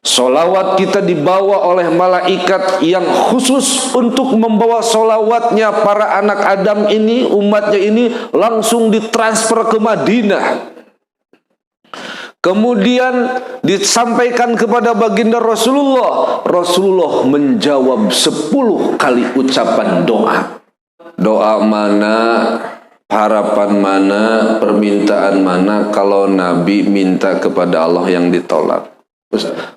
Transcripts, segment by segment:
Solawat kita dibawa oleh malaikat yang khusus untuk membawa solawatnya para anak Adam ini, umatnya ini, langsung ditransfer ke Madinah. Kemudian disampaikan kepada baginda Rasulullah. Rasulullah menjawab 10 kali ucapan doa. Doa mana, harapan mana, permintaan mana kalau Nabi minta kepada Allah yang ditolak?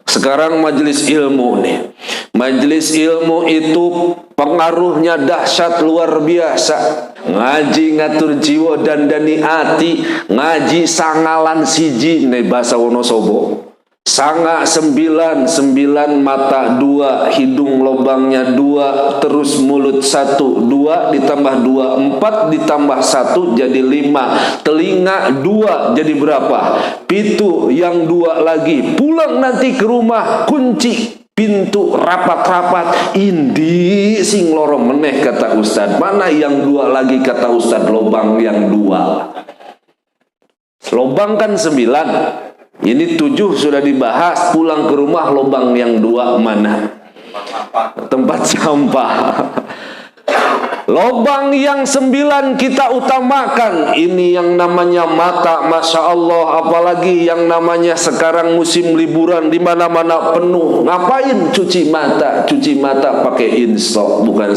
Sekarang majelis ilmu nih. Majelis ilmu itu pengaruhnya dahsyat luar biasa. Ngaji ngatur jiwa dan dani ati, ngaji sangalan siji nih bahasa Wonosobo. Sanga 9, 9 mata 2, hidung lobangnya 2, terus mulut 1, 2 ditambah 2, 4 ditambah 1 jadi 5, telinga 2 jadi berapa? Pitu yang 2 lagi. Pulang nanti ke rumah, kunci pintu rapat-rapat, indi sing loro meneh kata Ustad. Mana yang 2 lagi kata Ustad? Lobang yang 2. Lobang kan 9. Ini 7 sudah dibahas. Pulang ke rumah lobang yang 2 mana? Tempat sampah. Lobang yang 9 kita utamakan. Ini yang namanya mata, Masya Allah. Apalagi yang namanya sekarang musim liburan, di mana-mana penuh. Ngapain cuci mata? Cuci mata pakai InStock. Bukan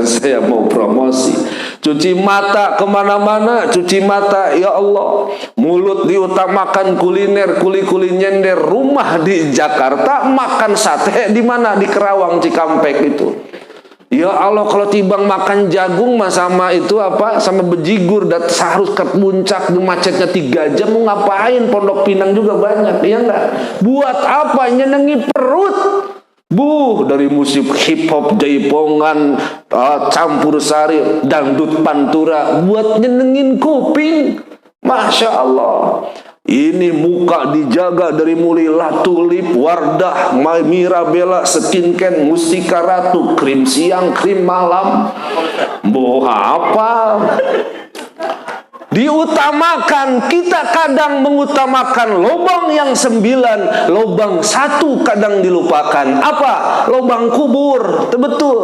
saya mau promosi. Cuci mata kemana-mana, cuci mata, ya Allah. Mulut diutamakan kuliner, kuli-kuli nyender. Rumah di Jakarta makan sate di mana? Di Kerawang, Cikampek itu. Ya Allah, kalau tibang makan jagung mah sama itu apa? Sama bejigur, dan seharus ke puncak, macetnya 3 jam. Mau ngapain? Pondok Pinang juga banyak, ya enggak? Buat apa? Nyenengi perut. Dari musik hip hop, jaipongan, campur sari, dangdut pantura, buat nyenengin kuping. Masya Allah. Ini muka dijaga dari mulai Latulip, Wardah, Mirabella, Skincare, Mustika Ratu, krim siang, krim malam. Apa? Diutamakan. Kita kadang mengutamakan lobang yang 9, lobang 1 kadang dilupakan. Apa? Lobang kubur. Betul.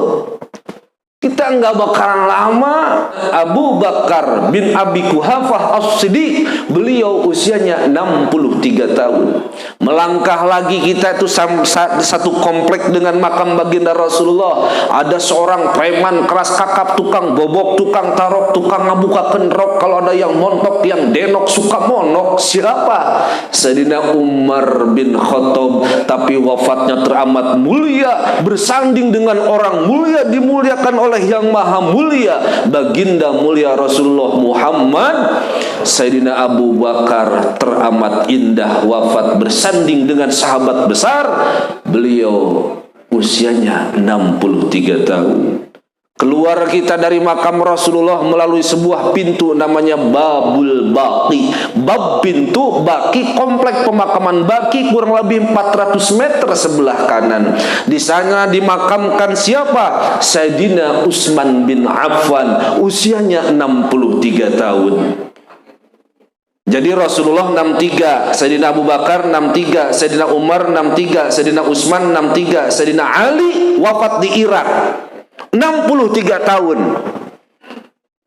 Kita nggak bakalan lama. Abu Bakar bin Abi Kuhafah As-Siddiq, beliau usianya 63 tahun. Melangkah lagi kita itu satu komplek dengan makam baginda Rasulullah. Ada seorang preman keras kakap, tukang bobok, tukang tarok, tukang ngabukakeun rok. Kalau ada yang montok, yang denok, suka monok. Siapa? Sayyidina Umar bin Khattab. Tapi wafatnya teramat mulia, bersanding dengan orang mulia, dimuliakan oleh yang maha mulia, baginda mulia Rasulullah Muhammad. Sayyidina Abu Bakar teramat indah wafat bersanding dengan sahabat besar. Beliau usianya 63 tahun. Keluar kita dari makam Rasulullah melalui sebuah pintu namanya Babul Baqi. Bab pintu, Baqi komplek pemakaman Baqi, kurang lebih 400 meter sebelah kanan. Di sana dimakamkan siapa? Sayyidina Utsman bin Affan, usianya 63 tahun. Jadi Rasulullah 63, Sayyidina Abu Bakar 63, Sayyidina Umar 63, Sayyidina Utsman 63, Sayyidina Ali wafat di Irak 63 tahun.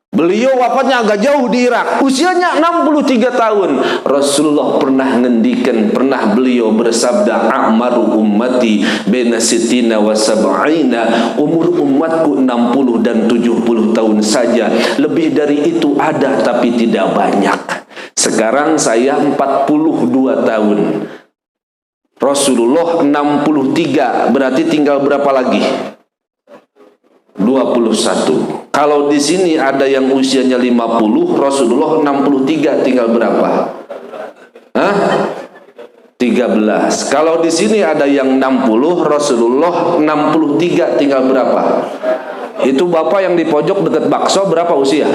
Beliau wafatnya agak jauh di Irak, usianya 63 tahun. Rasulullah pernah ngendikan, pernah beliau bersabda, "A'maru ummati baina sittina wa sab'ina." Umur umatku 60 dan 70 tahun saja. Lebih dari itu ada tapi tidak banyak. Sekarang saya 42 tahun. Rasulullah 63, berarti tinggal berapa lagi? 21. Kalau di sini ada yang usianya 50, Rasulullah 63, tinggal berapa? 13. Kalau di sini ada yang 60, Rasulullah 63, tinggal berapa? Itu bapak yang di pojok dekat bakso berapa usia?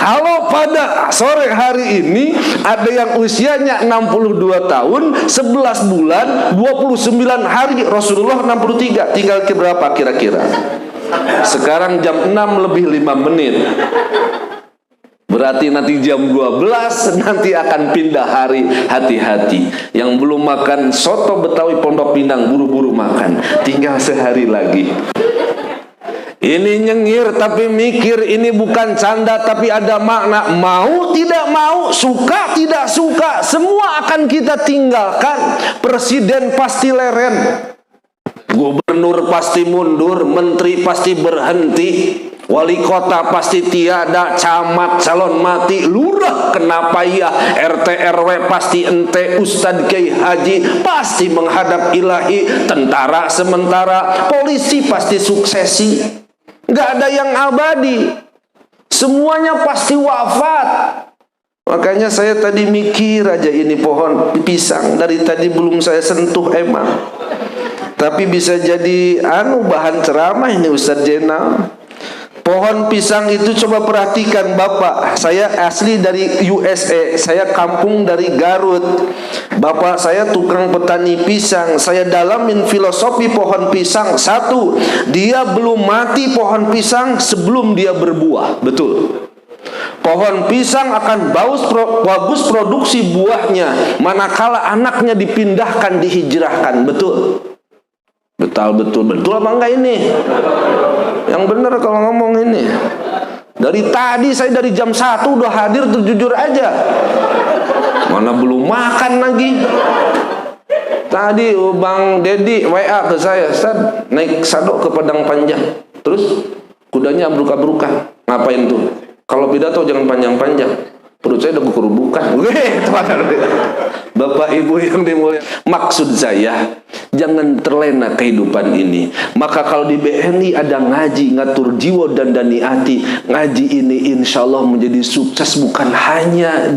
Kalau pada sore hari ini ada yang usianya 62 tahun, 11 bulan, 29 hari, Rasulullah 63, tinggal ke berapa kira-kira? Sekarang jam 6 lebih 5 menit. Berarti nanti jam 12 nanti akan pindah hari. Hati-hati. Yang belum makan soto Betawi Pondok Pinang, buru-buru makan. Tinggal sehari lagi. Ini nyengir tapi mikir, ini bukan canda tapi ada makna. Mau tidak mau, suka tidak suka, semua akan kita tinggalkan. Presiden pasti leren, gubernur pasti mundur, menteri pasti berhenti, wali kota pasti tiada, camat calon mati, lurah kenapa ya, RT RW pasti ente, ustadz kiai haji pasti menghadap ilahi, tentara sementara, polisi pasti suksesi. Nggak ada yang abadi, semuanya pasti wafat. Makanya saya tadi mikir aja, ini pohon pisang dari tadi belum saya sentuh emang, tapi bisa jadi bahan ceramah ini Ustadz Jenal. Pohon pisang itu coba perhatikan Bapak, saya asli dari USA, saya kampung dari Garut. Bapak saya tukang petani pisang. Saya dalamin filosofi pohon pisang. Satu, dia belum mati pohon pisang sebelum dia berbuah. Betul. Pohon pisang akan bagus produksi buahnya manakala anaknya dipindahkan, dihijrahkan. Betul. Betul apa enggak ini? Yang benar kalau ngomong ini. Dari tadi saya dari jam 1 udah hadir tuh, jujur aja. Mana belum makan lagi. Tadi Bang Dedi WA ke saya, Ustaz, naik sado ke Padang Panjang. Terus kudanya abruk-abrukan. Ngapain tuh? Kalau pidato jangan panjang-panjang. Perut saya udah kerubukan. Bapak Ibu yang dimuliakan, maksud saya jangan terlena kehidupan ini. Maka kalau di BNI ada ngaji, ngatur jiwa dan dani hati, ngaji ini insya Allah menjadi sukses bukan hanya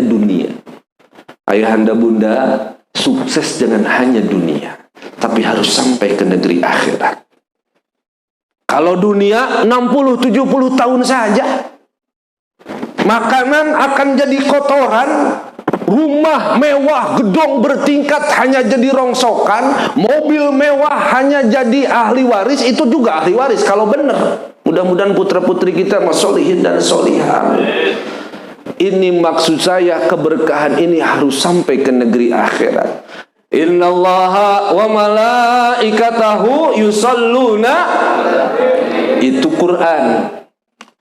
dunia. Ayahanda bunda, sukses jangan hanya dunia, tapi harus sampai ke negeri akhirat. Kalau dunia 60-70 tahun saja, makanan akan jadi kotoran, rumah mewah, gedung bertingkat hanya jadi rongsokan, mobil mewah hanya jadi ahli waris. Itu juga ahli waris kalau benar. Mudah-mudahan putra-putri kita masolihin dan solihah. Ini maksud saya, keberkahan ini harus sampai ke negeri akhirat. Innallaha wa malaikatahu yusalluna, itu Quran.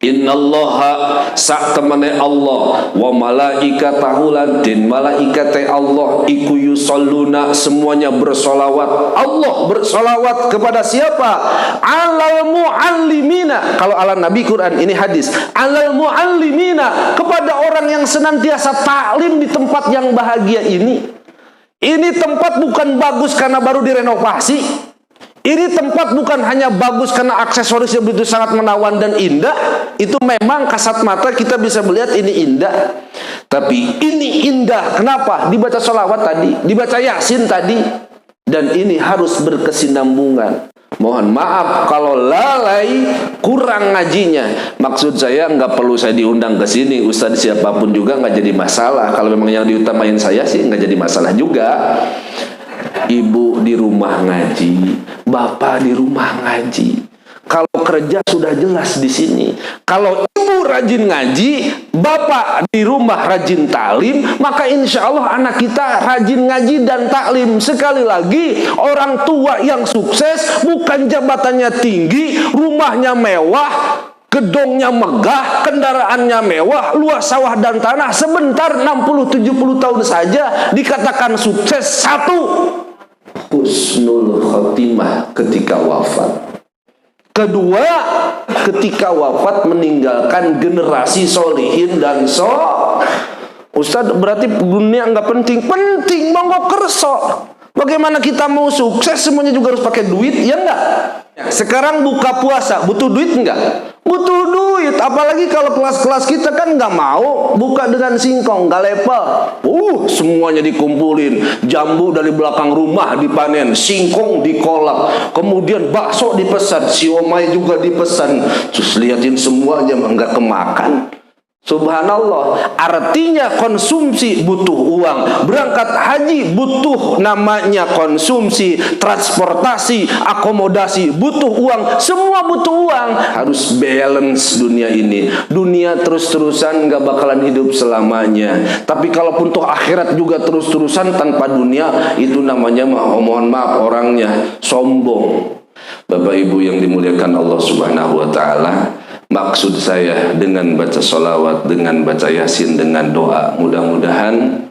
Innallaha sak temane Allah wa malaikatahu lan din malaikate Allah iku yusalluna, semuanya bersolawat. Allah bersolawat kepada siapa? Alal muallimina. Kalau ala Nabi Quran, ini hadis. Alal muallimina, kepada orang yang senantiasa taklim di tempat yang bahagia ini. Ini tempat bukan bagus karena baru direnovasi. Ini tempat bukan hanya bagus karena aksesoris yang begitu sangat menawan dan indah. Itu memang kasat mata kita bisa melihat ini indah. Tapi ini indah, kenapa? Dibaca sholawat tadi, dibaca yasin tadi. Dan ini harus berkesinambungan. Mohon maaf kalau lalai, kurang ngajinya. Maksud saya nggak perlu saya diundang ke sini, Ustadz siapapun juga nggak jadi masalah. Kalau memang yang diutamain saya sih nggak jadi masalah juga. Ibu di rumah ngaji, bapak di rumah ngaji. Kalau kerja sudah jelas di sini. Kalau ibu rajin ngaji, bapak di rumah rajin taklim, maka insya Allah anak kita rajin ngaji dan taklim. Sekali lagi, orang tua yang sukses bukan jabatannya tinggi, rumahnya mewah, gedongnya megah, kendaraannya mewah, luas sawah dan tanah. Sebentar 60-70 tahun saja dikatakan sukses. Satu, husnul khotimah ketika wafat. Kedua, ketika wafat meninggalkan generasi solihin dan Ustadz, berarti dunia nggak penting? Penting, monggo kerso. Bagaimana kita mau sukses semuanya juga harus pakai duit, ya enggak? Sekarang buka puasa, butuh duit enggak? Butuh duit, apalagi kalau kelas-kelas kita kan nggak mau buka dengan singkong, nggak level. Semuanya dikumpulin, jambu dari belakang rumah dipanen, singkong dikolak, kemudian bakso dipesan, siomay juga dipesan. Terus liatin semuanya nggak kemakan. Subhanallah, artinya konsumsi butuh uang, berangkat haji butuh namanya konsumsi, transportasi, akomodasi butuh uang, semua butuh uang. Harus balance dunia ini. Dunia terus-terusan gak bakalan hidup selamanya. Tapi kalaupun toh akhirat juga terus-terusan tanpa dunia, itu namanya mohon maaf orangnya sombong. Bapak Ibu yang dimuliakan Allah Subhanahu wa Ta'ala, maksud saya dengan baca sholawat, dengan baca yasin, dengan doa, mudah-mudahan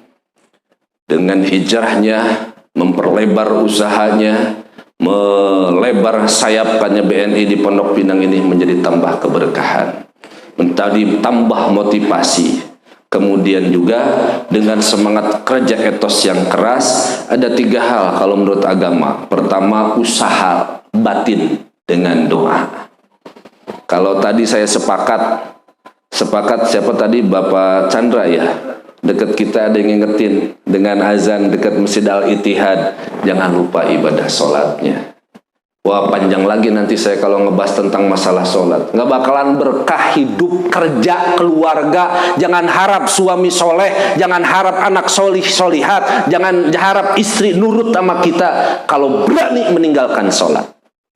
dengan hijrahnya, memperlebar usahanya, melebar sayapkannya BNI di Pondok Pinang ini menjadi tambah keberkahan, menjadi tambah motivasi. Kemudian juga dengan semangat kerja etos yang keras, ada 3 hal kalau menurut agama. Pertama, usaha batin dengan doa. Kalau tadi saya sepakat siapa tadi, Bapak Chandra ya, dekat kita ada yang ngingetin dengan azan dekat Masjid Al-Ittihad, jangan lupa ibadah sholatnya. Wah, panjang lagi nanti saya kalau ngebahas tentang masalah sholat. Nggak bakalan berkah hidup, kerja, keluarga. Jangan harap suami soleh, jangan harap anak solih solihat, jangan harap istri nurut sama kita kalau berani meninggalkan sholat.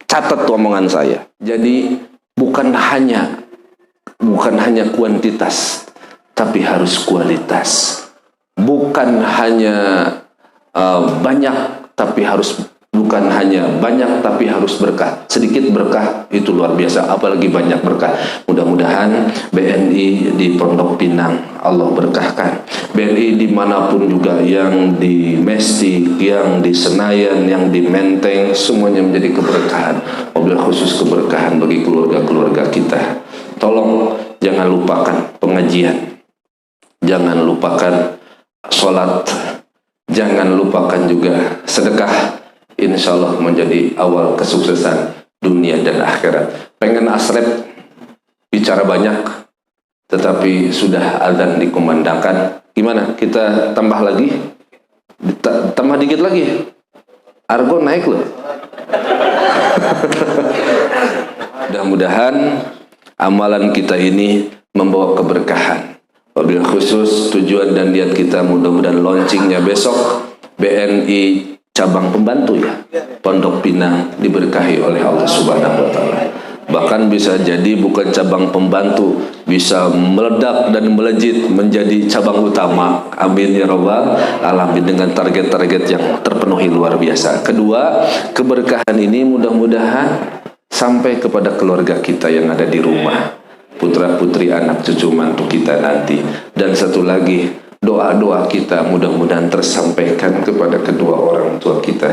Catat tuh omongan saya. Jadi bukan hanya kuantitas, tapi harus kualitas. Bukan hanya bukan hanya banyak, tapi harus berkah. Sedikit berkah itu luar biasa, apalagi banyak berkah. Mudah-mudahan BNI di Pondok Pinang Allah berkahkan. BNI dimanapun juga, yang di Mestik, yang di Senayan, yang di Menteng, semuanya menjadi keberkahan. Wabil khusus keberkahan bagi keluarga-keluarga kita. Tolong jangan lupakan pengajian, jangan lupakan sholat, jangan lupakan juga sedekah. Insya Allah menjadi awal kesuksesan dunia dan akhirat. Pengen asrep bicara banyak, tetapi sudah azan dikumandangkan. Gimana? Kita tambah lagi? Tambah dikit lagi. Argo naik loh. Mudah-mudahan amalan kita ini membawa keberkahan. Wabil khusus tujuan dan niat kita mudah-mudahan launchingnya besok BNI cabang pembantu ya, Pondok Pinang diberkahi oleh Allah Subhanahu wa Ta'ala. Bahkan bisa jadi bukan cabang pembantu, bisa meledak dan melejit menjadi cabang utama. Amin ya rabbal alamin, dengan target-target yang terpenuhi luar biasa. Kedua, keberkahan ini mudah-mudahan sampai kepada keluarga kita yang ada di rumah, putra-putri, anak cucu mantu kita nanti. Dan satu lagi, doa-doa kita mudah-mudahan tersampaikan kepada kedua orang tua kita,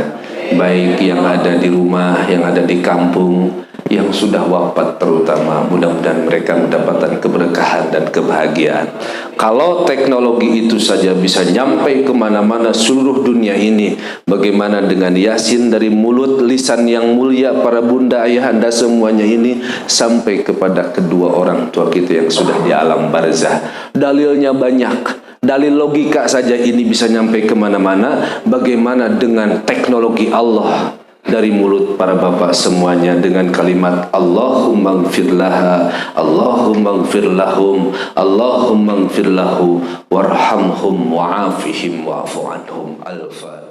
baik yang ada di rumah, yang ada di kampung, yang sudah wafat terutama. Mudah-mudahan mereka mendapatkan keberkahan dan kebahagiaan. Kalau teknologi itu saja bisa nyampai kemana-mana seluruh dunia ini, bagaimana dengan Yasin dari mulut lisan yang mulia para bunda ayahanda semuanya ini sampai kepada kedua orang tua kita yang sudah di alam barzah. Dalilnya banyak. Dalil logika saja ini bisa nyampe kemana-mana. Bagaimana dengan teknologi Allah dari mulut para bapak semuanya dengan kalimat Allahumma gfir laha, Allahumma gfir lahum, Allahumma gfir lahu, warhamhum wa'afihim wa'afu anhum. Al-Fatihah.